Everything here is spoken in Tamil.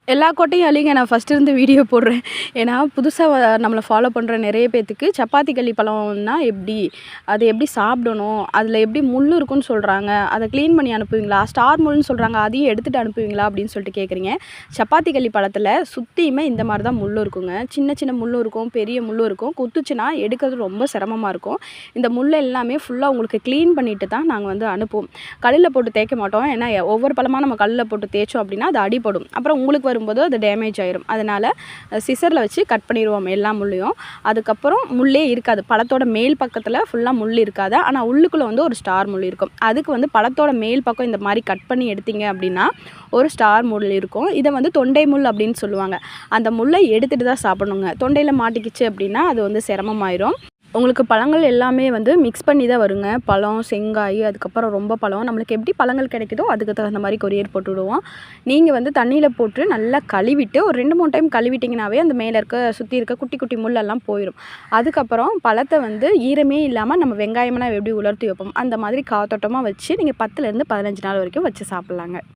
எல்லா கோட்டையும் அழிங்க நான் ஃபஸ்ட்டு இருந்து வீடியோ போடுறேன். ஏன்னா புதுசா நம்மள ஃபாலோ பண்ற நெறைய பேத்துக்கு சப்பாத்தி கள்ளி பழம்னா எப்படி? அது எப்படி சாப்பிடணும்? அதில எப்படி முள் இருக்குன்னு சொல்றாங்க. அத க்ளீன் பண்ணி அனுப்புவீங்களா? ஸ்டார் முள்ன்னு சொல்றாங்க. அதையும் எடுத்துட்டு அனுப்புவீங்களா? அப்படின்னு சொல்லிட்டு கேட்குறீங்க. சப்பாத்தி கள்ளி பழத்தில சுத்தியுமே இந்த மாரி தான் முள் இருக்குங்க. சின்ன சின்ன முள்ளும் இருக்கும், பெரிய முள்ளும் இருக்கும். குத்துச்சுன்னா எடுக்கிறது ரொம்ப சிரமமா இருக்கும். இந்த முள் எல்லாமே ஃபுல்லா உங்களுக்கு க்ளீன் பண்ணிட்டு தான் நாங்க வந்து அனுப்புவோம். கல்லுல போட்டு தேய்க்க மாட்டோம். ஏன்னா ஒவ்வொரு பழமா நம்ம கல்லுல போட்டு தேய்ச்சோம் அப்படின்னா, அது அடிபடும். அப்புறம் உங்களுக்கு வரும்போது அது டேமேஜ் ஆயிரும். அதனால சிசர்ல வச்சு கட் பண்ணிருவோம் எல்லா முள்ளையும். அதுக்கப்புறம் முள்ளே இருக்காது. பழத்தோட மேல் பக்கத்துல ஃபுல்லா முள் இருக்காது. ஆனா உள்ளுக்குள்ள வந்து ஒரு ஸ்டார் முள் இருக்கும். அதுக்கு வந்து பழத்தோட மேல் பக்கம் இந்த மாரி கட் பண்ணி எடுத்தீங்க அப்படின்னா, ஒரு ஸ்டார் முள் இருக்கும். இத வந்து தொண்டை முள் அப்படின்னு சொல்லுவாங்க. அந்த முள்ள எடுத்துட்டு தான் சாப்பிடணுங்க. தொண்டையில மாட்டிக்கிச்சு அப்படின்னா, அது வந்து சிரமமாயிரும். உங்களுக்கு பழங்கள் எல்லாமே வந்து மிக்ஸ் பண்ணி தான் வருங்க. பழம், செங்காய், அதுக்கப்புறம் ரொம்ப பழம். நம்மளுக்கு எப்படி பழங்கள் கிடைக்குதோ அதுக்கு தகுந்த மாரி கொரியர் போட்டு விடுவோம். நீங்க வந்து தண்ணீல போட்டு நல்லா கழுவிட்டு ஒரு 2, 3 டைம் கழுவிட்டிங்கனாவே அந்த மேல சுத்தி இருக்க குட்டி குட்டி முள்ளெல்லாம் போயிரும். அதுக்கப்புறம் பழத்த வந்து ஈரமே இல்லாம நம்ம வெங்காயம்லாம் எப்படி உலர்த்தி வைப்போம், அந்த மாதிரி காத்தோட்டமா வச்சு நீங்க 10லேருந்து 15 நாள் வரைக்கும் வச்சு சாப்பிட்லாங்க.